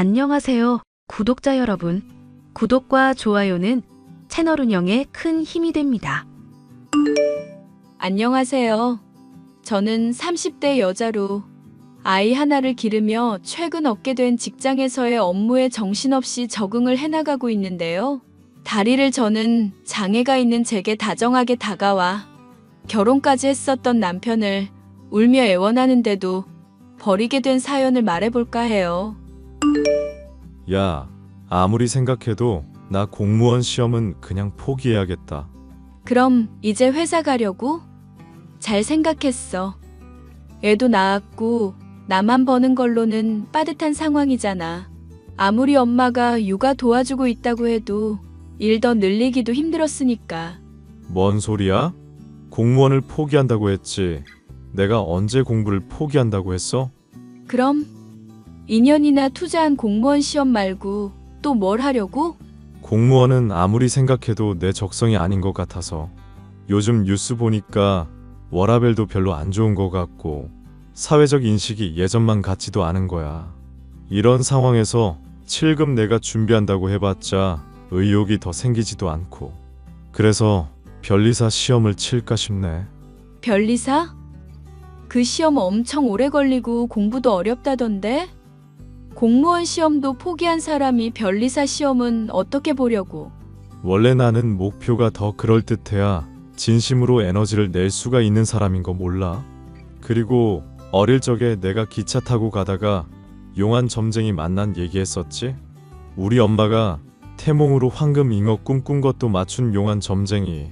안녕하세요, 구독자 여러분. 구독과 좋아요는 채널 운영에 큰 힘이 됩니다. 안녕하세요. 저는 30대 여자로 아이 하나를 기르며 최근 얻게 된 직장에서의 업무에 정신없이 적응을 해나가고 있는데요. 다리를 저는 장애가 있는 제게 다정하게 다가와 결혼까지 했었던 남편을 울며 애원하는데도 버리게 된 사연을 말해볼까 해요. 야, 아무리 생각해도 나 공무원 시험은 그냥 포기해야겠다. 그럼 이제 회사 가려고? 잘 생각했어. 애도 낳았고 나만 버는 걸로는 빠듯한 상황이잖아. 아무리 엄마가 육아 도와주고 있다고 해도 일 더 늘리기도 힘들었으니까. 뭔 소리야? 공무원을 포기한다고 했지. 내가 언제 공부를 포기한다고 했어? 그럼 2년이나 투자한 공무원 시험 말고 또 뭘 하려고? 공무원은 아무리 생각해도 내 적성이 아닌 것 같아서. 요즘 뉴스 보니까 워라밸도 별로 안 좋은 것 같고 사회적 인식이 예전만 같지도 않은 거야. 이런 상황에서 7급 내가 준비한다고 해봤자 의욕이 더 생기지도 않고. 그래서 변리사 시험을 칠까 싶네. 변리사? 그 시험 엄청 오래 걸리고 공부도 어렵다던데? 공무원 시험도 포기한 사람이 변리사 시험은 어떻게 보려고? 원래 나는 목표가 더 그럴듯해야 진심으로 에너지를 낼 수가 있는 사람인 거 몰라? 그리고 어릴 적에 내가 기차 타고 가다가 용한 점쟁이 만난 얘기했었지? 우리 엄마가 태몽으로 황금 잉어 꿈꾼 것도 맞춘 용한 점쟁이.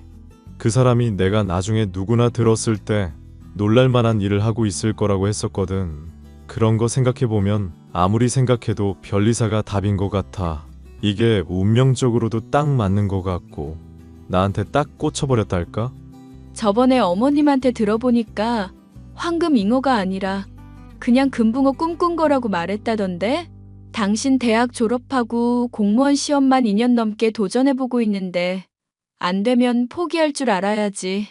그 사람이 내가 나중에 누구나 들었을 때 놀랄만한 일을 하고 있을 거라고 했었거든. 그런 거 생각해보면 아무리 생각해도 변리사가 답인 것 같아. 이게 운명적으로도 딱 맞는 것 같고 나한테 딱 꽂혀버렸달까? 저번에 어머님한테 들어보니까 황금 잉어가 아니라 그냥 금붕어 꿈꾼 거라고 말했다던데? 당신 대학 졸업하고 공무원 시험만 2년 넘게 도전해보고 있는데 안 되면 포기할 줄 알아야지.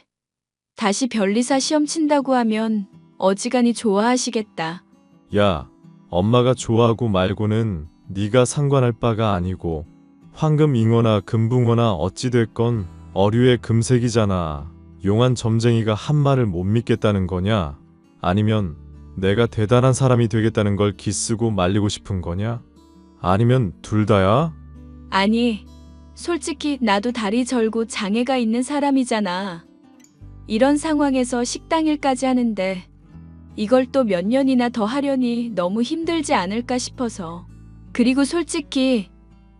다시 변리사 시험 친다고 하면 어지간히 좋아하시겠다. 야, 엄마가 좋아하고 말고는 네가 상관할 바가 아니고 황금 잉어나 금붕어나 어찌됐건 어류의 금색이잖아. 용한 점쟁이가 한 말을 못 믿겠다는 거냐? 아니면 내가 대단한 사람이 되겠다는 걸 기쓰고 말리고 싶은 거냐? 아니면 둘 다야? 아니, 솔직히 나도 다리 절고 장애가 있는 사람이잖아. 이런 상황에서 식당 일까지 하는데 이걸 또 몇 년이나 더 하려니 너무 힘들지 않을까 싶어서. 그리고 솔직히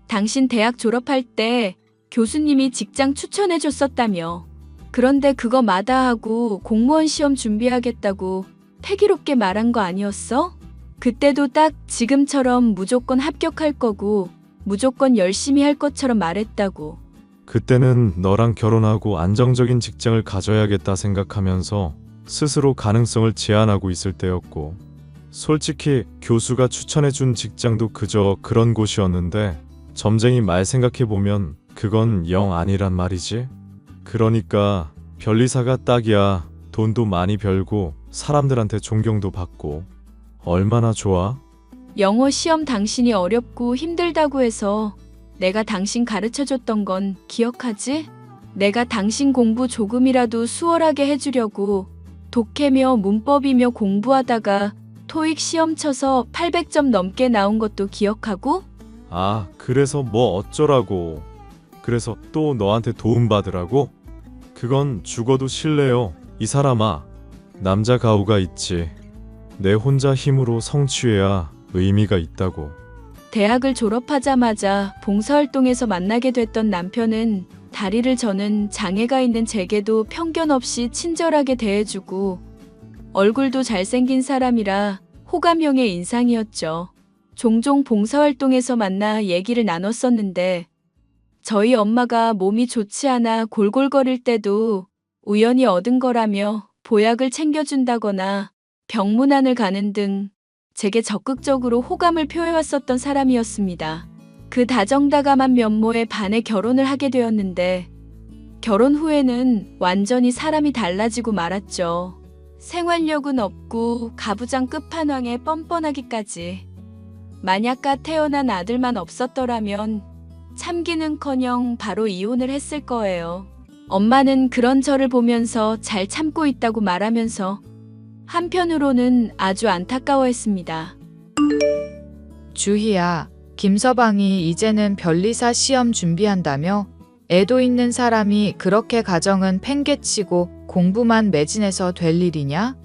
당신 대학 졸업할 때 교수님이 직장 추천해 줬었다며. 그런데 그거 마다하고 공무원 시험 준비하겠다고 패기롭게 말한 거 아니었어? 그때도 딱 지금처럼 무조건 합격할 거고 무조건 열심히 할 것처럼 말했다고. 그때는 너랑 결혼하고 안정적인 직장을 가져야겠다 생각하면서 스스로 가능성을 제한하고 있을 때였고, 솔직히 교수가 추천해준 직장도 그저 그런 곳이었는데 점쟁이 말 생각해보면 그건 영 아니란 말이지. 그러니까 변리사가 딱이야. 돈도 많이 벌고 사람들한테 존경도 받고 얼마나 좋아? 영어 시험 당신이 어렵고 힘들다고 해서 내가 당신 가르쳐줬던 건 기억하지? 내가 당신 공부 조금이라도 수월하게 해주려고 독해며 문법이며 공부하다가 토익 시험 쳐서 800점 넘게 나온 것도 기억하고? 아, 그래서 뭐 어쩌라고. 그래서 또 너한테 도움받으라고? 그건 죽어도 싫래요. 이 사람아, 남자 가오가 있지. 내 혼자 힘으로 성취해야 의미가 있다고. 대학을 졸업하자마자 봉사활동에서 만나게 됐던 남편은 다리를 저는 장애가 있는 제게도 편견 없이 친절하게 대해주고 얼굴도 잘생긴 사람이라 호감형의 인상이었죠. 종종 봉사활동에서 만나 얘기를 나눴었는데 저희 엄마가 몸이 좋지 않아 골골거릴 때도 우연히 얻은 거라며 보약을 챙겨준다거나 병문안을 가는 등 제게 적극적으로 호감을 표해왔었던 사람이었습니다. 그 다정다감한 면모에 반해 결혼을 하게 되었는데 결혼 후에는 완전히 사람이 달라지고 말았죠. 생활력은 없고 가부장 끝판왕에 뻔뻔하기까지. 만약가 태어난 아들만 없었더라면 참기는커녕 바로 이혼을 했을 거예요. 엄마는 그런 저를 보면서 잘 참고 있다고 말하면서 한편으로는 아주 안타까워했습니다. 주희야, 김서방이 이제는 변리사 시험 준비한다며? 애도 있는 사람이 그렇게 가정은 팽개치고 공부만 매진해서 될 일이냐?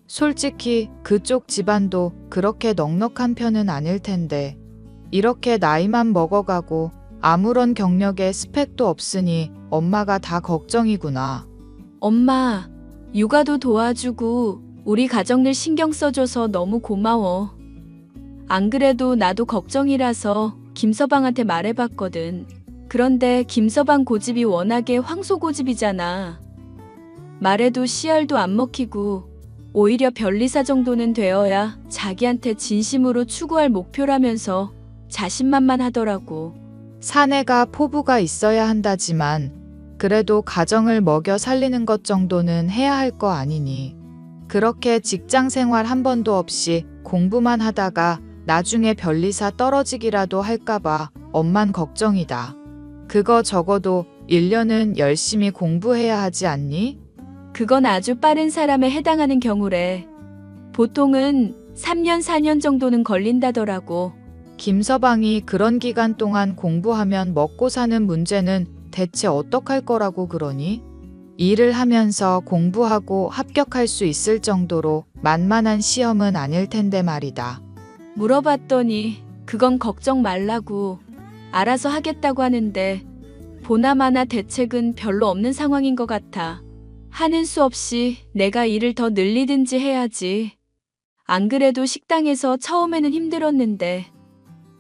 솔직히 그쪽 집안도 그렇게 넉넉한 편은 아닐 텐데 이렇게 나이만 먹어가고 아무런 경력에 스펙도 없으니 엄마가 다 걱정이구나. 엄마, 육아도 도와주고 우리 가정일 신경 써줘서 너무 고마워. 안 그래도 나도 걱정이라서 김서방한테 말해봤거든. 그런데 김서방 고집이 워낙에 황소고집이잖아. 말해도 씨알도 안 먹히고 오히려 변리사 정도는 되어야 자기한테 진심으로 추구할 목표라면서 자신만만하더라고. 사내가 포부가 있어야 한다지만 그래도 가정을 먹여 살리는 것 정도는 해야 할 거 아니니. 그렇게 직장 생활 한 번도 없이 공부만 하다가 나중에 변리사 떨어지기라도 할까봐 엄만 걱정이다. 그거 적어도 1년은 열심히 공부해야 하지 않니? 그건 아주 빠른 사람에 해당하는 경우래. 보통은 3년, 4년 정도는 걸린다더라고. 김서방이 그런 기간 동안 공부하면 먹고 사는 문제는 대체 어떡할 거라고 그러니? 일을 하면서 공부하고 합격할 수 있을 정도로 만만한 시험은 아닐 텐데 말이다. 물어봤더니 그건 걱정 말라고 알아서 하겠다고 하는데 보나마나 대책은 별로 없는 상황인 것 같아. 하는 수 없이 내가 일을 더 늘리든지 해야지. 안 그래도 식당에서 처음에는 힘들었는데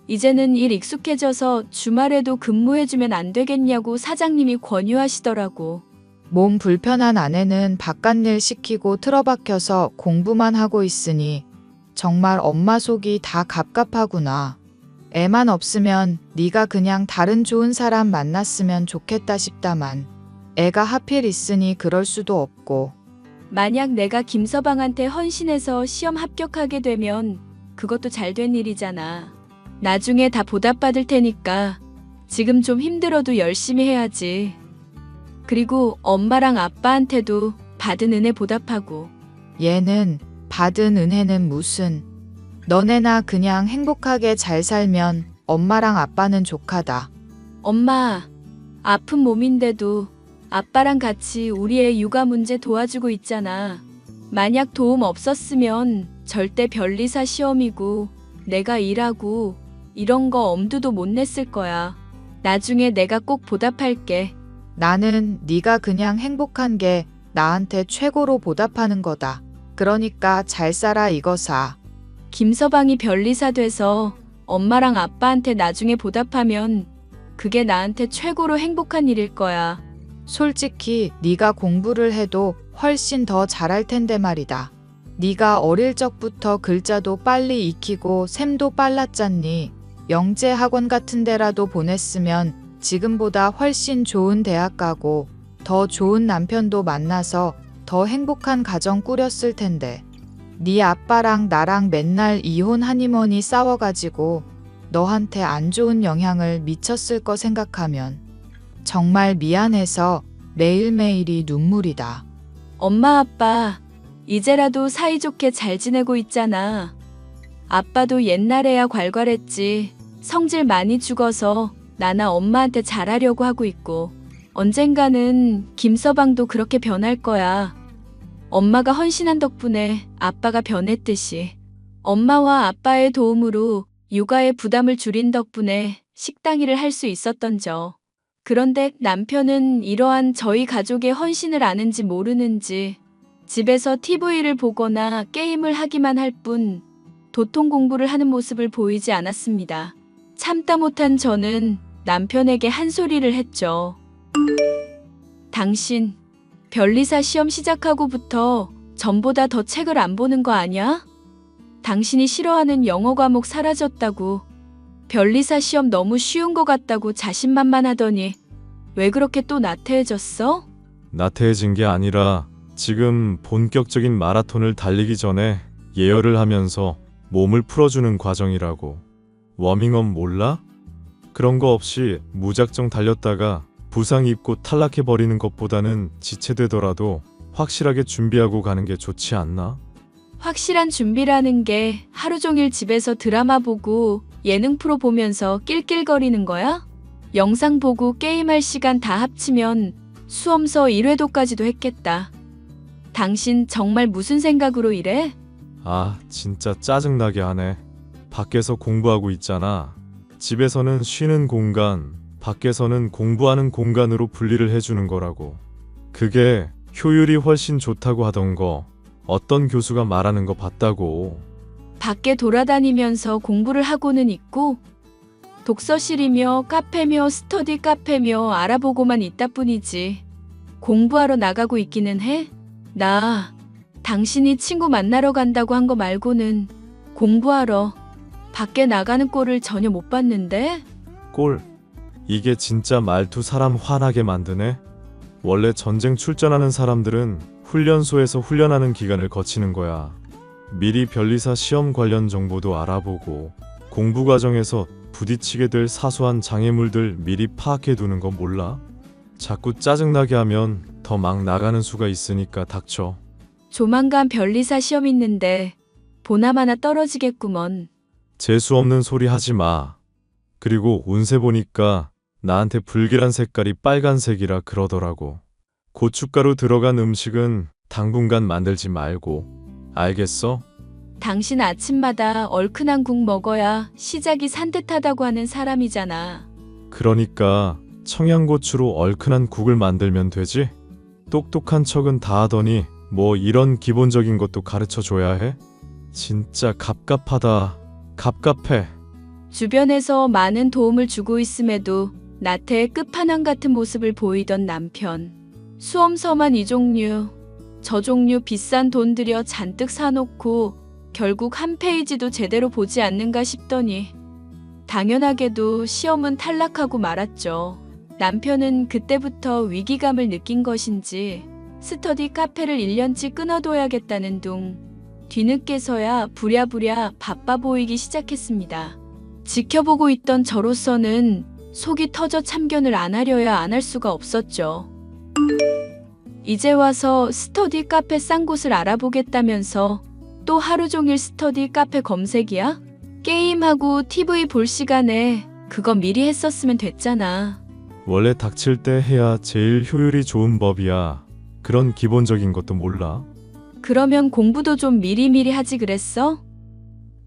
이제는 일 익숙해져서 주말에도 근무해주면 안 되겠냐고 사장님이 권유하시더라고. 몸 불편한 아내는 바깥일 시키고 틀어박혀서 공부만 하고 있으니 정말 엄마 속이 다 갑갑하구나. 애만 없으면 네가 그냥 다른 좋은 사람 만났으면 좋겠다 싶다만 애가 하필 있으니 그럴 수도 없고. 만약 내가 김서방한테 헌신해서 시험 합격하게 되면 그것도 잘된 일이잖아. 나중에 다 보답받을 테니까 지금 좀 힘들어도 열심히 해야지. 그리고 엄마랑 아빠한테도 받은 은혜 보답하고. 얘는 받은 은혜는 무슨. 너네나 그냥 행복하게 잘 살면 엄마랑 아빠는 족하다. 엄마, 아픈 몸인데도 아빠랑 같이 우리의 육아 문제 도와주고 있잖아. 만약 도움 없었으면 절대 변리사 시험이고 내가 일하고 이런 거 엄두도 못 냈을 거야. 나중에 내가 꼭 보답할게. 나는 네가 그냥 행복한 게 나한테 최고로 보답하는 거다. 그러니까 잘 살아 이거사. 김서방이 변리사 돼서 엄마랑 아빠한테 나중에 보답하면 그게 나한테 최고로 행복한 일일 거야. 솔직히 네가 공부를 해도 훨씬 더 잘할 텐데 말이다. 네가 어릴 적부터 글자도 빨리 익히고 셈도 빨랐잖니. 영재 학원 같은 데라도 보냈으면 지금보다 훨씬 좋은 대학 가고 더 좋은 남편도 만나서 더 행복한 가정 꾸렸을 텐데. 네 아빠랑 나랑 맨날 이혼 하니머니 싸워가지고 너한테 안 좋은 영향을 미쳤을 거 생각하면 정말 미안해서 매일매일이 눈물이다. 엄마 아빠 이제라도 사이좋게 잘 지내고 있잖아. 아빠도 옛날에야 괄괄했지. 성질 많이 죽어서 나나 엄마한테 잘하려고 하고 있고 언젠가는 김서방도 그렇게 변할 거야. 엄마가 헌신한 덕분에 아빠가 변했듯이 엄마와 아빠의 도움으로 육아의 부담을 줄인 덕분에 식당 일을 할 수 있었던저. 그런데 남편은 이러한 저희 가족의 헌신을 아는지 모르는지 집에서 TV를 보거나 게임을 하기만 할 뿐 도통 공부를 하는 모습을 보이지 않았습니다. 참다 못한 저는 남편에게 한 소리를 했죠. 당신 변리사 시험 시작하고부터 전보다 더 책을 안 보는 거 아냐? 당신이 싫어하는 영어 과목 사라졌다고, 변리사 시험 너무 쉬운 거 같다고 자신만만하더니 왜 그렇게 또 나태해졌어? 나태해진 게 아니라 지금 본격적인 마라톤을 달리기 전에 예열을 하면서 몸을 풀어주는 과정이라고. 워밍업 몰라? 그런 거 없이 무작정 달렸다가 부상 입고 탈락해버리는 것보다는 지체되더라도 확실하게 준비하고 가는 게 좋지 않나? 확실한 준비라는 게 하루 종일 집에서 드라마 보고 예능 프로 보면서 낄낄거리는 거야? 영상 보고 게임할 시간 다 합치면 수험서 1회도까지도 했겠다. 당신 정말 무슨 생각으로 이래? 아, 진짜 짜증나게 하네. 밖에서 공부하고 있잖아. 집에서는 쉬는 공간, 밖에서는 공부하는 공간으로 분리를 해주는 거라고. 그게 효율이 훨씬 좋다고 하던 거 어떤 교수가 말하는 거 봤다고. 밖에 돌아다니면서 공부를 하고는 있고 독서실이며 카페며 스터디 카페며 알아보고만 있다 뿐이지. 공부하러 나가고 있기는 해? 나 당신이 친구 만나러 간다고 한 거 말고는 공부하러 밖에 나가는 꼴을 전혀 못 봤는데? 꼴. 이게 진짜 말투 사람 화나게 만드네. 원래 전쟁 출전하는 사람들은 훈련소에서 훈련하는 기간을 거치는 거야. 미리 변리사 시험 관련 정보도 알아보고 공부 과정에서 부딪히게 될 사소한 장애물들 미리 파악해 두는 거 몰라? 자꾸 짜증나게 하면 더 막 나가는 수가 있으니까 닥쳐. 조만간 변리사 시험 있는데 보나마나 떨어지겠구먼. 재수 없는 소리 하지 마. 그리고 운세 보니까 나한테 불길한 색깔이 빨간색이라 그러더라고. 고춧가루 들어간 음식은 당분간 만들지 말고. 알겠어? 당신 아침마다 얼큰한 국 먹어야 시작이 산뜻하다고 하는 사람이잖아. 그러니까 청양고추로 얼큰한 국을 만들면 되지? 똑똑한 척은 다 하더니 뭐 이런 기본적인 것도 가르쳐 줘야 해? 진짜 갑갑하다. 갑갑해. 주변에서 많은 도움을 주고 있음에도 나태의 끝판왕 같은 모습을 보이던 남편. 수험서만 이 종류, 저 종류 비싼 돈 들여 잔뜩 사놓고 결국 한 페이지도 제대로 보지 않는가 싶더니 당연하게도 시험은 탈락하고 말았죠. 남편은 그때부터 위기감을 느낀 것인지 스터디 카페를 1년치 끊어둬야겠다는 둥 뒤늦게서야 부랴부랴 바빠 보이기 시작했습니다. 지켜보고 있던 저로서는 속이 터져 참견을 안 하려야 안 할 수가 없었죠. 이제 와서 스터디 카페 싼 곳을 알아보겠다면서 또 하루 종일 스터디 카페 검색이야? 게임하고 TV 볼 시간에 그거 미리 했었으면 됐잖아. 원래 닥칠 때 해야 제일 효율이 좋은 법이야. 그런 기본적인 것도 몰라? 그러면 공부도 좀 미리미리 하지 그랬어?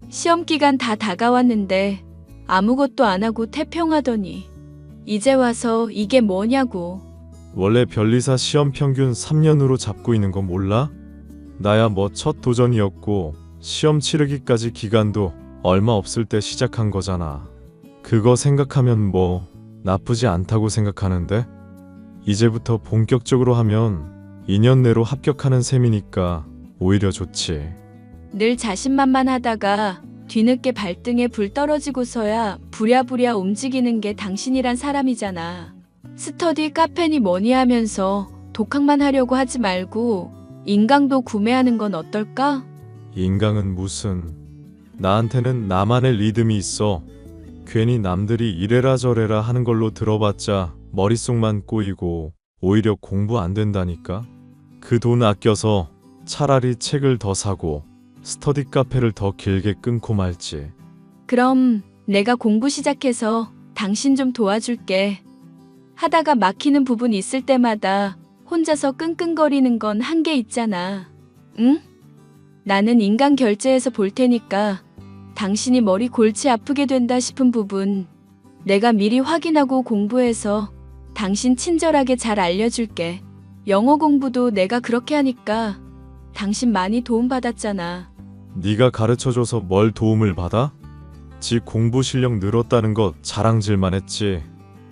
시험 기간 다 다가왔는데 아무것도 안 하고 태평하더니 이제 와서 이게 뭐냐고. 원래 변리사 시험 평균 3년으로 잡고 있는 거 몰라? 나야 뭐 첫 도전이었고 시험 치르기까지 기간도 얼마 없을 때 시작한 거잖아. 그거 생각하면 뭐 나쁘지 않다고 생각하는데 이제부터 본격적으로 하면 2년 내로 합격하는 셈이니까 오히려 좋지. 늘 자신만만하다가 뒤늦게 발등에 불 떨어지고서야 부랴부랴 움직이는 게 당신이란 사람이잖아. 스터디 카페니 뭐니 하면서 독학만 하려고 하지 말고 인강도 구매하는 건 어떨까? 인강은 무슨. 나한테는 나만의 리듬이 있어. 괜히 남들이 이래라 저래라 하는 걸로 들어봤자 머릿속만 꼬이고 오히려 공부 안 된다니까. 그 돈 아껴서 차라리 책을 더 사고 스터디 카페를 더 길게 끊고 말지. 그럼 내가 공부 시작해서 당신 좀 도와줄게. 하다가 막히는 부분 있을 때마다 혼자서 끙끙거리는 건 한계 있잖아. 응? 나는 인강 결제해서 볼 테니까 당신이 머리 골치 아프게 된다 싶은 부분 내가 미리 확인하고 공부해서 당신 친절하게 잘 알려줄게. 영어 공부도 내가 그렇게 하니까 당신 많이 도움받았잖아. 네가 가르쳐줘서 뭘 도움을 받아? 지 공부 실력 늘었다는 거 자랑질만 했지.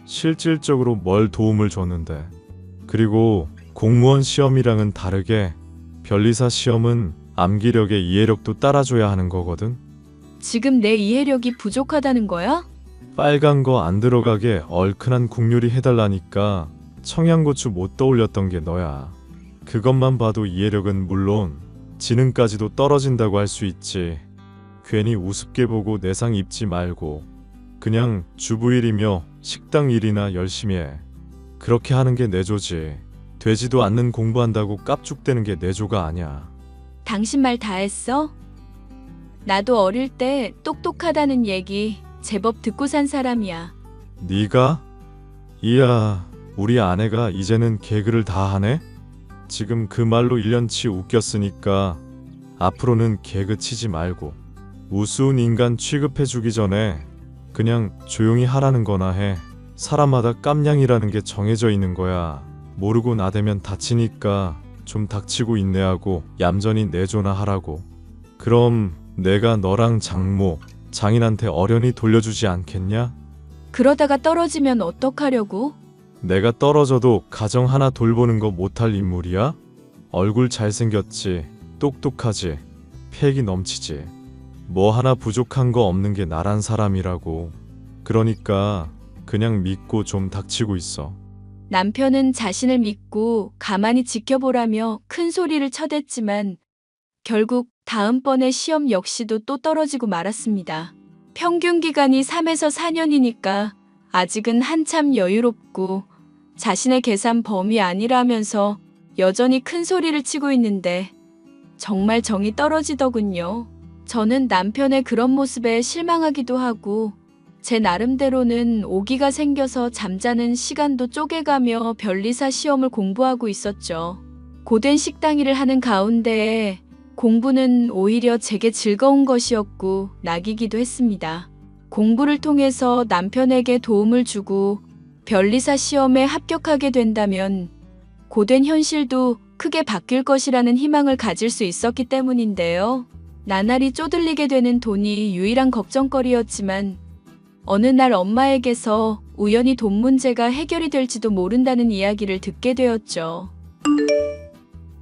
실질적으로 뭘 도움을 줬는데. 그리고 공무원 시험이랑은 다르게 변리사 시험은 암기력에 이해력도 따라줘야 하는 거거든. 지금 내 이해력이 부족하다는 거야? 빨간 거 안 들어가게 얼큰한 국요리 해달라니까 청양고추 못 떠올렸던 게 너야. 그것만 봐도 이해력은 물론 지능까지도 떨어진다고 할 수 있지. 괜히 우습게 보고 내상 입지 말고 그냥 주부일이며 식당 일이나 열심히 해. 그렇게 하는 게 내조지. 되지도 않는 공부한다고 깝죽대는 게 내조가 아니야. 당신 말 다 했어? 나도 어릴 때 똑똑하다는 얘기 제법 듣고 산 사람이야. 네가? 이야, 우리 아내가 이제는 개그를 다 하네? 지금 그 말로 1년치 웃겼으니까 앞으로는 개그 치지 말고 우스운 인간 취급해주기 전에 그냥 조용히 하라는 거나 해. 사람마다 깜냥이라는 게 정해져 있는 거야. 모르고 나대면 다치니까 좀 닥치고 인내하고 얌전히 내조나 하라고. 그럼 내가 너랑 장모, 장인한테 어련히 돌려주지 않겠냐? 그러다가 떨어지면 어떡하려고? 내가 떨어져도 가정 하나 돌보는 거 못할 인물이야? 얼굴 잘생겼지, 똑똑하지, 패기 넘치지. 뭐 하나 부족한 거 없는 게 나란 사람이라고. 그러니까 그냥 믿고 좀 닥치고 있어. 남편은 자신을 믿고 가만히 지켜보라며 큰 소리를 쳐댔지만 결국 다음번에 시험 역시도 또 떨어지고 말았습니다. 평균 기간이 3에서 4년이니까 아직은 한참 여유롭고 자신의 계산 범위 아니라면서 여전히 큰 소리를 치고 있는데 정말 정이 떨어지더군요. 저는 남편의 그런 모습에 실망하기도 하고 제 나름대로는 오기가 생겨서 잠자는 시간도 쪼개가며 변리사 시험을 공부하고 있었죠. 고된 식당 일을 하는 가운데에 공부는 오히려 제게 즐거운 것이었고 낙이기도 했습니다. 공부를 통해서 남편에게 도움을 주고 변리사 시험에 합격하게 된다면 고된 현실도 크게 바뀔 것이라는 희망을 가질 수 있었기 때문인데요. 나날이 쪼들리게 되는 돈이 유일한 걱정거리였지만 어느 날 엄마에게서 우연히 돈 문제가 해결이 될지도 모른다는 이야기를 듣게 되었죠.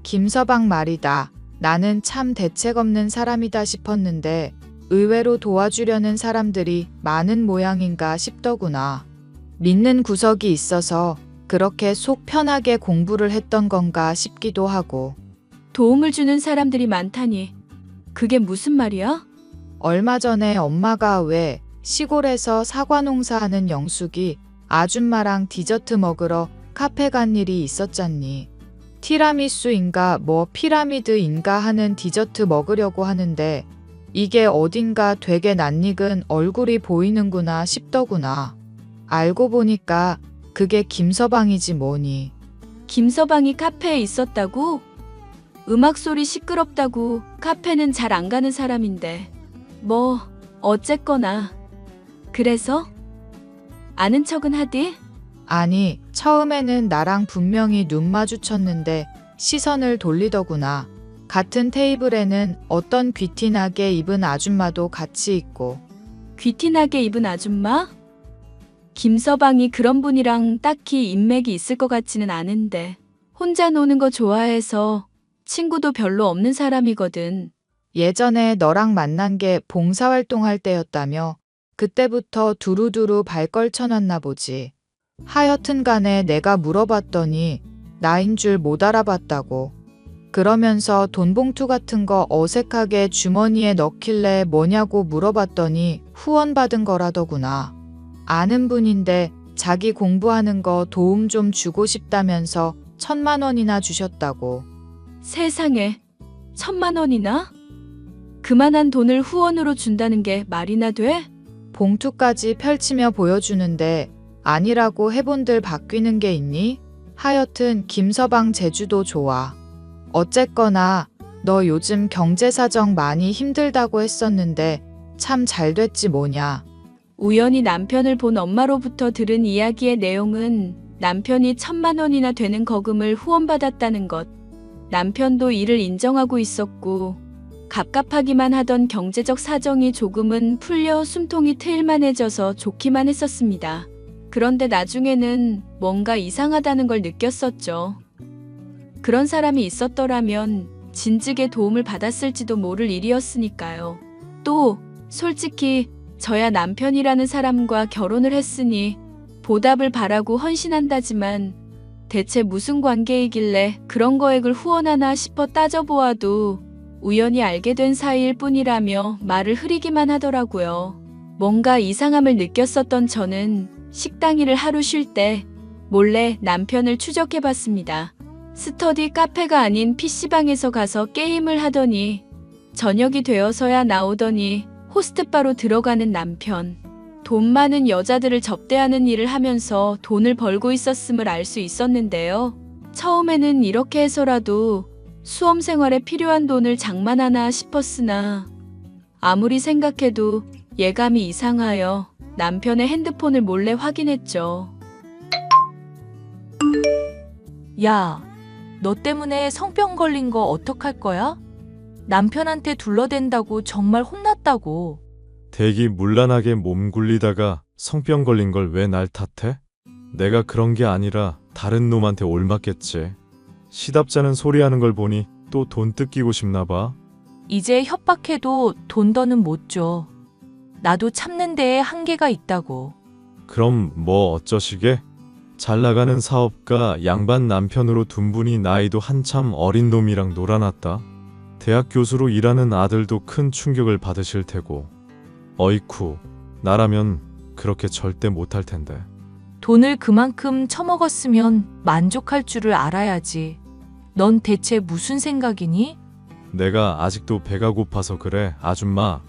김서방 말이다. 나는 참 대책 없는 사람이다 싶었는데 의외로 도와주려는 사람들이 많은 모양인가 싶더구나. 믿는 구석이 있어서 그렇게 속 편하게 공부를 했던 건가 싶기도 하고. 도움을 주는 사람들이 많다니 그게 무슨 말이야? 얼마 전에 엄마가 왜 시골에서 사과 농사하는 영숙이 아줌마랑 디저트 먹으러 카페 간 일이 있었잖니. 티라미수인가 뭐 피라미드인가 하는 디저트 먹으려고 하는데 이게 어딘가 되게 낯익은 얼굴이 보이는구나 싶더구나. 알고 보니까 그게 김서방이지 뭐니. 김서방이 카페에 있었다고? 음악 소리 시끄럽다고 카페는 잘 안 가는 사람인데. 뭐 어쨌거나. 그래서? 아는 척은 하디? 아니, 처음에는 나랑 분명히 눈 마주쳤는데 시선을 돌리더구나. 같은 테이블에는 어떤 귀티나게 입은 아줌마도 같이 있고. 귀티나게 입은 아줌마? 김서방이 그런 분이랑 딱히 인맥이 있을 것 같지는 않은데. 혼자 노는 거 좋아해서 친구도 별로 없는 사람이거든. 예전에 너랑 만난 게 봉사활동할 때였다며. 그때부터 두루두루 발걸 쳐놨나 보지. 하여튼 간에 내가 물어봤더니 나인 줄 못 알아봤다고. 그러면서 돈봉투 같은 거 어색하게 주머니에 넣길래 뭐냐고 물어봤더니 후원받은 거라더구나. 아는 분인데 자기 공부하는 거 도움 좀 주고 싶다면서 1,000만 원이나 주셨다고. 세상에 1,000만 원이나? 그만한 돈을 후원으로 준다는 게 말이나 돼? 봉투까지 펼치며 보여주는데 아니라고 해본들 바뀌는 게 있니? 하여튼 김서방 제주도 좋아. 어쨌거나 너 요즘 경제사정 많이 힘들다고 했었는데 참 잘 됐지 뭐냐. 우연히 남편을 본 엄마로부터 들은 이야기의 내용은 남편이 1,000만 원이나 되는 거금을 후원받았다는 것. 남편도 이를 인정하고 있었고 갑갑하기만 하던 경제적 사정이 조금은 풀려 숨통이 트일만해져서 좋기만 했었습니다. 그런데 나중에는 뭔가 이상하다는 걸 느꼈었죠. 그런 사람이 있었더라면 진즉에 도움을 받았을지도 모를 일이었으니까요. 또 솔직히 저야 남편이라는 사람과 결혼을 했으니 보답을 바라고 헌신한다지만 대체 무슨 관계이길래 그런 거액을 후원하나 싶어 따져보아도 우연히 알게 된 사이일 뿐이라며 말을 흐리기만 하더라고요. 뭔가 이상함을 느꼈었던 저는 식당 일을 하루 쉴 때 몰래 남편을 추적해봤습니다. 스터디 카페가 아닌 PC방에서 가서 게임을 하더니 저녁이 되어서야 나오더니 호스트바로 들어가는 남편. 돈 많은 여자들을 접대하는 일을 하면서 돈을 벌고 있었음을 알 수 있었는데요. 처음에는 이렇게 해서라도 수험 생활에 필요한 돈을 장만하나 싶었으나 아무리 생각해도 예감이 이상하여 남편의 핸드폰을 몰래 확인했죠. 야, 너 때문에 성병 걸린 거 어떡할 거야? 남편한테 둘러댄다고 정말 혼났다고. 대기 문란하게 몸 굴리다가 성병 걸린 걸 왜 날 탓해? 내가 그런 게 아니라 다른 놈한테 올맞겠지. 시답잖은 소리하는 걸 보니 또 돈 뜯기고 싶나 봐. 이제 협박해도 돈 더는 못 줘. 나도 참는 데에 한계가 있다고. 그럼 뭐 어쩌시게? 잘 나가는 사업가 양반 남편으로 둔 분이 나이도 한참 어린 놈이랑 놀아놨다. 대학 교수로 일하는 아들도 큰 충격을 받으실 테고. 어이쿠, 나라면 그렇게 절대 못할 텐데. 돈을 그만큼 처먹었으면 만족할 줄을 알아야지. 넌 대체 무슨 생각이니? 내가 아직도 배가 고파서 그래, 아줌마.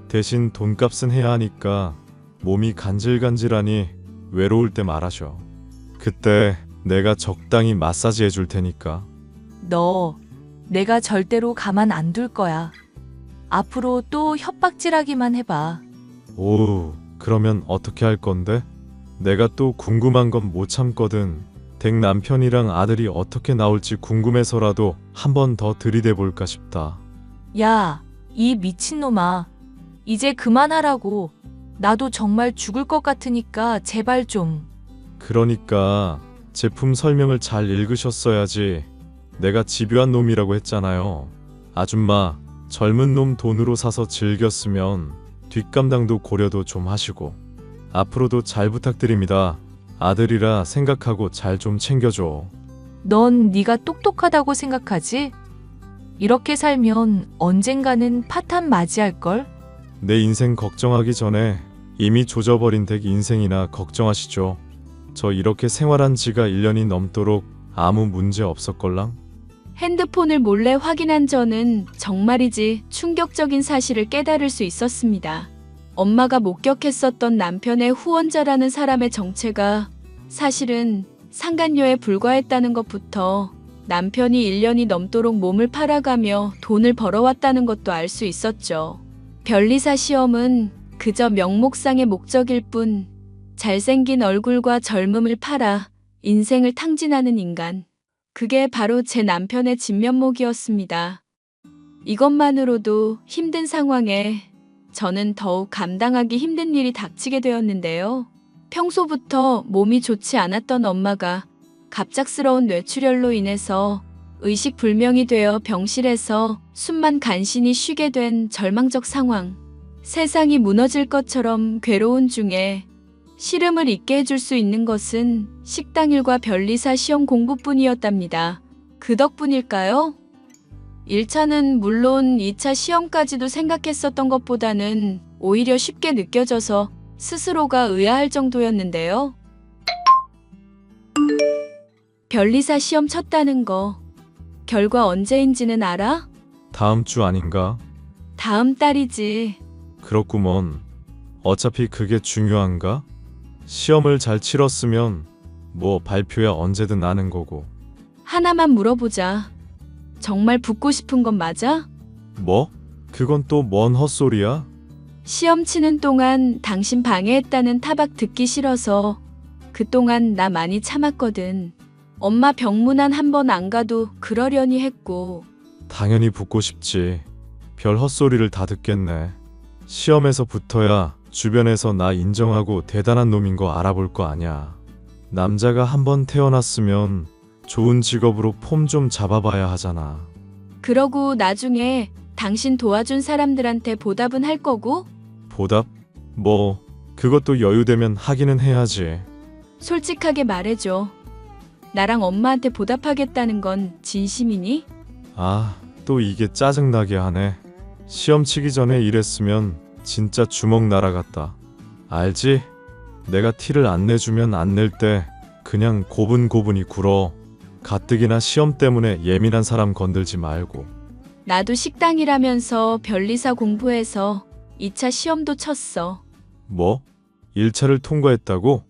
대신 돈값은 해야 하니까 몸이 간질간질하니 외로울 때 말하셔. 그때 내가 적당히 마사지 해줄 테니까. 너, 내가 절대로 가만 안 둘 거야. 앞으로 또 협박질하기만 해봐. 오우, 그러면 어떻게 할 건데? 내가 또 궁금한 건 못 참거든. 댁 남편이랑 아들이 어떻게 나올지 궁금해서라도 한 번 더 들이대볼까 싶다. 야, 이 미친놈아. 이제 그만하라고. 나도 정말 죽을 것 같으니까 제발 좀. 그러니까 제품 설명을 잘 읽으셨어야지. 내가 집요한 놈이라고 했잖아요. 아줌마, 젊은 놈 돈으로 사서 즐겼으면 뒷감당도 고려도 좀 하시고. 앞으로도 잘 부탁드립니다. 아들이라 생각하고 잘 좀 챙겨줘. 넌 네가 똑똑하다고 생각하지? 이렇게 살면 언젠가는 파탄 맞이할걸? 내 인생 걱정하기 전에 이미 조져버린 댁 인생이나 걱정하시죠. 저 이렇게 생활한 지가 1년이 넘도록 아무 문제 없었걸랑? 핸드폰을 몰래 확인한 저는 정말이지 충격적인 사실을 깨달을 수 있었습니다. 엄마가 목격했었던 남편의 후원자라는 사람의 정체가 사실은 상간녀에 불과했다는 것부터 남편이 1년이 넘도록 몸을 팔아가며 돈을 벌어왔다는 것도 알 수 있었죠. 변리사 시험은 그저 명목상의 목적일 뿐 잘생긴 얼굴과 젊음을 팔아 인생을 탕진하는 인간. 그게 바로 제 남편의 진면목이었습니다. 이것만으로도 힘든 상황에 저는 더욱 감당하기 힘든 일이 닥치게 되었는데요. 평소부터 몸이 좋지 않았던 엄마가 갑작스러운 뇌출혈로 인해서 의식불명이 되어 병실에서 숨만 간신히 쉬게 된 절망적 상황. 세상이 무너질 것처럼 괴로운 중에 시름을 잊게 해줄 수 있는 것은 식당일과 변리사 시험 공부뿐이었답니다. 그 덕분일까요? 1차는 물론 2차 시험까지도 생각했었던 것보다는 오히려 쉽게 느껴져서 스스로가 의아할 정도였는데요. 변리사 시험 쳤다는 거 결과 언제인지는 알아? 다음 주 아닌가? 다음 달이지. 그렇구먼. 어차피 그게 중요한가? 시험을 잘 치렀으면 뭐 발표야 언제든 나는 거고. 하나만 물어보자. 정말 붙고 싶은 건 맞아? 뭐? 그건 또 뭔 헛소리야? 시험 치는 동안 당신 방해했다는 타박 듣기 싫어서 그동안 나 많이 참았거든. 엄마 병문안 한 번 안 가도 그러려니 했고. 당연히 붙고 싶지. 별 헛소리를 다 듣겠네. 시험에서 붙어야 주변에서 나 인정하고 대단한 놈인 거 알아볼 거 아냐. 남자가 한 번 태어났으면 좋은 직업으로 폼 좀 잡아봐야 하잖아. 그러고 나중에 당신 도와준 사람들한테 보답은 할 거고? 보답? 뭐 그것도 여유되면 하기는 해야지. 솔직하게 말해줘. 나랑 엄마한테 보답하겠다는 건 진심이니? 아, 또 이게 짜증나게 하네. 시험 치기 전에 이랬으면 진짜 주먹 날아갔다. 알지? 내가 티를 안 내주면 안 낼 때 그냥 고분고분히 굴어. 가뜩이나 시험 때문에 예민한 사람 건들지 말고. 나도 식당이라면서 변리사 공부해서 2차 시험도 쳤어. 뭐? 1차를 통과했다고?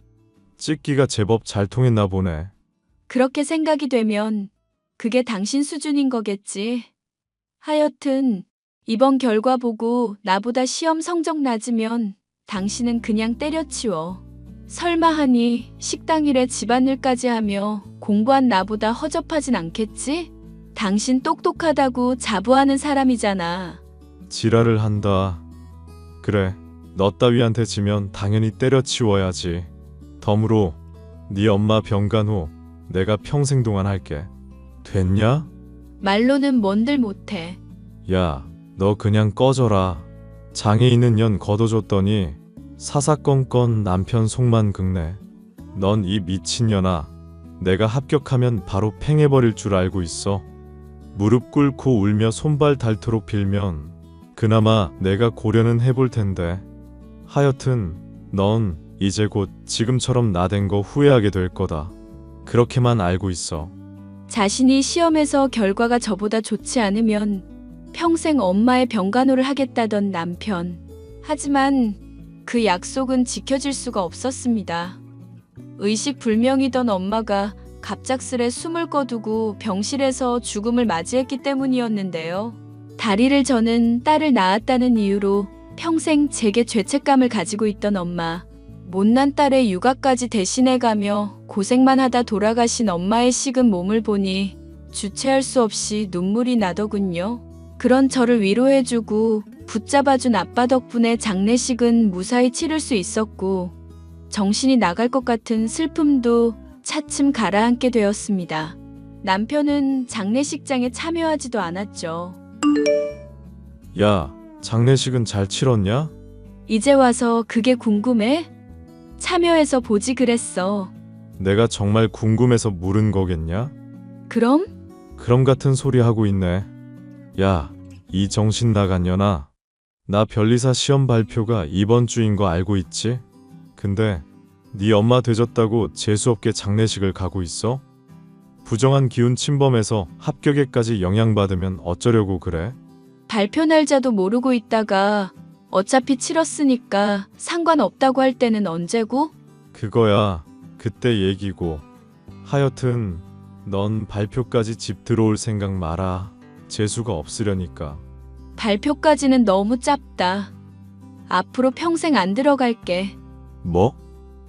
찍기가 제법 잘 통했나 보네. 그렇게 생각이 되면 그게 당신 수준인 거겠지. 하여튼 이번 결과 보고 나보다 시험 성적 낮으면 당신은 그냥 때려치워. 설마 하니 식당 일에 집안일까지 하며 공부한 나보다 허접하진 않겠지? 당신 똑똑하다고 자부하는 사람이잖아. 지랄을 한다. 그래, 너 따위한테 지면 당연히 때려치워야지. 덤으로 네 엄마 병간 후 내가 평생 동안 할게. 됐냐? 말로는 뭔들 못해. 야, 너 그냥 꺼져라. 장애 있는 년 걷어줬더니 사사건건 남편 속만 긁네. 넌 이 미친년아. 내가 합격하면 바로 팽해버릴 줄 알고 있어. 무릎 꿇고 울며 손발 닳도록 빌면 그나마 내가 고려는 해볼 텐데. 하여튼 넌 이제 곧 지금처럼 나댄 거 후회하게 될 거다. 그렇게만 알고 있어. 자신이 시험에서 결과가 저보다 좋지 않으면 평생 엄마의 병간호를 하겠다던 남편. 하지만 그 약속은 지켜질 수가 없었습니다. 의식불명이던 엄마가 갑작스레 숨을 거두고 병실에서 죽음을 맞이했기 때문이었는데요. 다리를 저는 딸을 낳았다는 이유로 평생 제게 죄책감을 가지고 있던 엄마. 못난 딸의 육아까지 대신해가며 고생만 하다 돌아가신 엄마의 식은 몸을 보니 주체할 수 없이 눈물이 나더군요. 그런 저를 위로해주고 붙잡아준 아빠 덕분에 장례식은 무사히 치를 수 있었고 정신이 나갈 것 같은 슬픔도 차츰 가라앉게 되었습니다. 남편은 장례식장에 참여하지도 않았죠. 야, 장례식은 잘 치렀냐? 이제 와서 그게 궁금해? 참여해서 보지 그랬어. 내가 정말 궁금해서 물은 거겠냐? 그럼? 그럼 같은 소리 하고 있네. 야, 이 정신 나간 년아. 나 변리사 시험 발표가 이번 주인 거 알고 있지? 근데 네 엄마 되졌다고 재수없게 장례식을 가고 있어? 부정한 기운 침범해서 합격에까지 영향받으면 어쩌려고 그래? 발표 날짜도 모르고 있다가 어차피 치렀으니까 상관없다고 할 때는 언제고? 그거야 그때 얘기고. 하여튼 넌 발표까지 집 들어올 생각 마라. 재수가 없으려니까. 발표까지는 너무 짧다. 앞으로 평생 안 들어갈게. 뭐?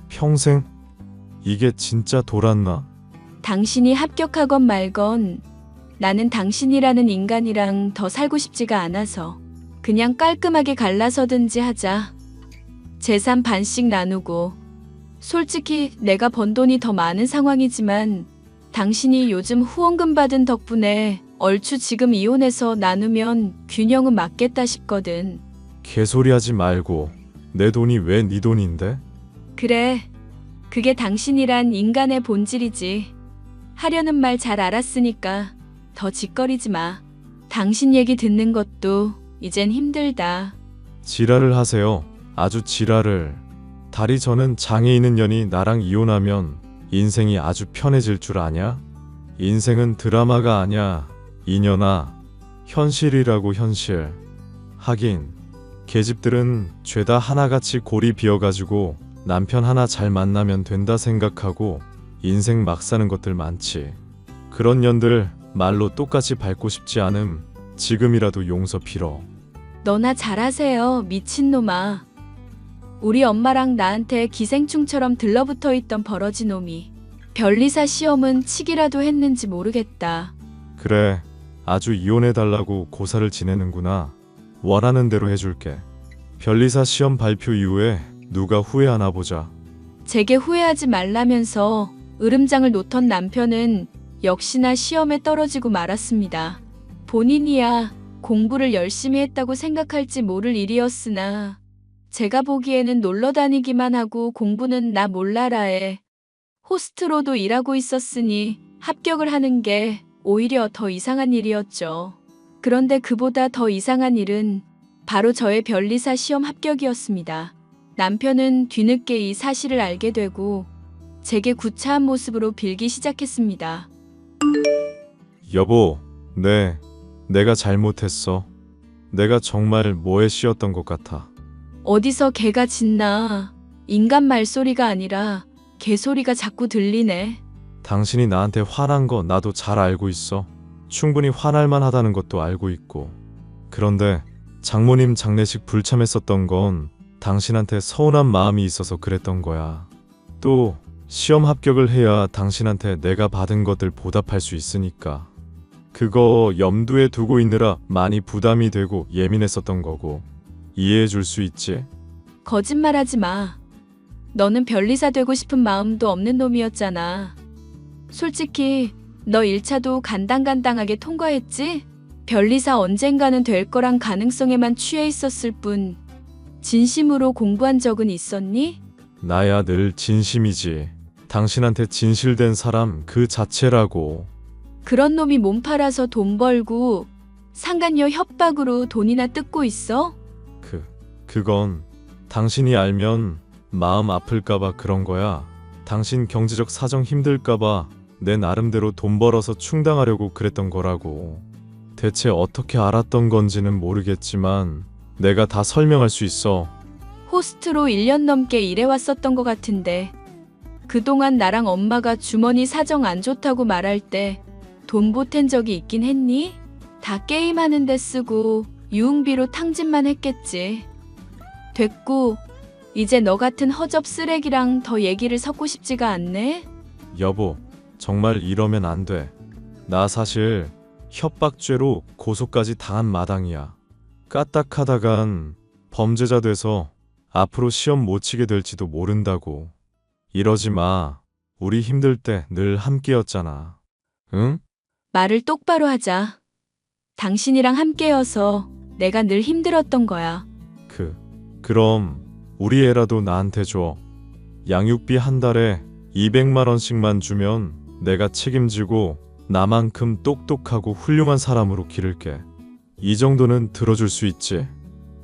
평생? 이게 진짜 돌았나? 당신이 합격하건 말건 나는 당신이라는 인간이랑 더 살고 싶지가 않아서 그냥 깔끔하게 갈라서든지 하자. 재산 반씩 나누고. 솔직히 내가 번 돈이 더 많은 상황이지만 당신이 요즘 후원금 받은 덕분에 얼추 지금 이혼해서 나누면 균형은 맞겠다 싶거든. 개소리하지 말고. 내 돈이 왜 네 돈인데? 그래, 그게 당신이란 인간의 본질이지. 하려는 말 잘 알았으니까 더 짓거리지 마. 당신 얘기 듣는 것도 이젠 힘들다. 지랄을 하세요. 아주 지랄을. 다리 저는 장애 있는 년이 나랑 이혼하면 인생이 아주 편해질 줄 아냐? 인생은 드라마가 아냐. 이년아. 현실이라고 현실. 하긴 계집들은 죄다 하나같이 골이 비어가지고 남편 하나 잘 만나면 된다 생각하고 인생 막 사는 것들 많지. 그런 년들 말로 똑같이 밟고 싶지 않음. 지금이라도 용서 빌어. 너나 잘하세요, 미친놈아. 우리 엄마랑 나한테 기생충처럼 들러붙어 있던 버러지 놈이. 변리사 시험은 치기라도 했는지 모르겠다. 그래, 아주 이혼해달라고 고사를 지내는구나. 원하는 대로 해줄게. 변리사 시험 발표 이후에 누가 후회하나 보자. 제게 후회하지 말라면서 으름장을 놓던 남편은 역시나 시험에 떨어지고 말았습니다. 본인이야 공부를 열심히 했다고 생각할지 모를 일이었으나 제가 보기에는 놀러 다니기만 하고 공부는 나 몰라라에 호스트로도 일하고 있었으니 합격을 하는 게 오히려 더 이상한 일이었죠. 그런데 그보다 더 이상한 일은 바로 저의 변리사 시험 합격이었습니다. 남편은 뒤늦게 이 사실을 알게 되고 제게 구차한 모습으로 빌기 시작했습니다. 여보, 내가 잘못했어. 내가 정말 뭐에 씌었던 것 같아. 어디서 개가 짖나. 인간 말소리가 아니라 개소리가 자꾸 들리네. 당신이 나한테 화난 거 나도 잘 알고 있어. 충분히 화날 만하다는 것도 알고 있고. 그런데 장모님 장례식 불참했었던 건 당신한테 서운한 마음이 있어서 그랬던 거야. 또 시험 합격을 해야 당신한테 내가 받은 것들 보답할 수 있으니까. 그거 염두에 두고 있느라 많이 부담이 되고 예민했었던 거고. 이해해 줄 수 있지? 거짓말하지 마. 너는 변리사 되고 싶은 마음도 없는 놈이었잖아. 솔직히 너 1차도 간당간당하게 통과했지? 변리사 언젠가는 될 거란 가능성에만 취해 있었을 뿐 진심으로 공부한 적은 있었니? 나야 늘 진심이지. 당신한테 진실된 사람 그 자체라고. 그런 놈이 몸 팔아서 돈 벌고 상간녀 협박으로 돈이나 뜯고 있어? 그건 당신이 알면 마음 아플까봐 그런 거야. 당신 경제적 사정 힘들까봐 내 나름대로 돈 벌어서 충당하려고 그랬던 거라고. 대체 어떻게 알았던 건지는 모르겠지만 내가 다 설명할 수 있어. 호스트로 1년 넘게 일해왔었던 것 같은데 그동안 나랑 엄마가 주머니 사정 안 좋다고 말할 때 돈 보탠 적이 있긴 했니? 다 게임하는 데 쓰고 유흥비로 탕진만 했겠지. 됐고 이제 너 같은 허접 쓰레기랑 더 얘기를 섞고 싶지가 않네? 여보, 정말 이러면 안 돼. 나 사실 협박죄로 고소까지 당한 마당이야. 까딱하다간 범죄자 돼서 앞으로 시험 못 치게 될지도 모른다고. 이러지 마. 우리 힘들 때 늘 함께였잖아. 응? 말을 똑바로 하자. 당신이랑 함께여서 내가 늘 힘들었던 거야. 그럼 우리 애라도 나한테 줘. 양육비 한 달에 200만 원씩만 주면 내가 책임지고 나만큼 똑똑하고 훌륭한 사람으로 기를게. 이 정도는 들어줄 수 있지?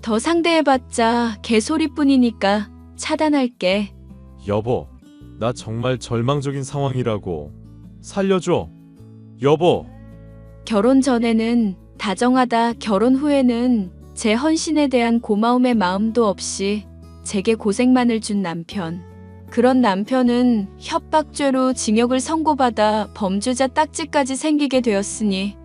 더 상대해봤자 개소리뿐이니까 차단할게. 여보, 나 정말 절망적인 상황이라고. 살려줘. 여보. 결혼 전에는 다정하다, 결혼 후에는 제 헌신에 대한 고마움의 마음도 없이 제게 고생만을 준 남편. 그런 남편은 협박죄로 징역을 선고받아 범죄자 딱지까지 생기게 되었으니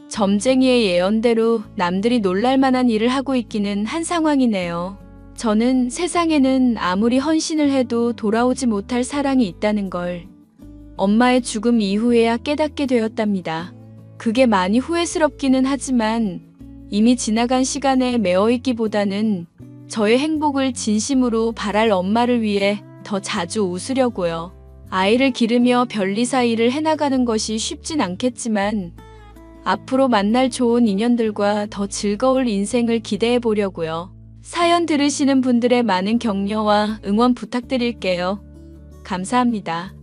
점쟁이의 예언대로 남들이 놀랄만한 일을 하고 있기는 한 상황이네요. 저는 세상에는 아무리 헌신을 해도 돌아오지 못할 사랑이 있다는 걸 엄마의 죽음 이후에야 깨닫게 되었답니다. 그게 많이 후회스럽기는 하지만 이미 지나간 시간에 매어있기보다는 저의 행복을 진심으로 바랄 엄마를 위해 더 자주 웃으려고요. 아이를 기르며 변리사 일을 해나가는 것이 쉽진 않겠지만 앞으로 만날 좋은 인연들과 더 즐거울 인생을 기대해 보려고요. 사연 들으시는 분들의 많은 격려와 응원 부탁드릴게요. 감사합니다.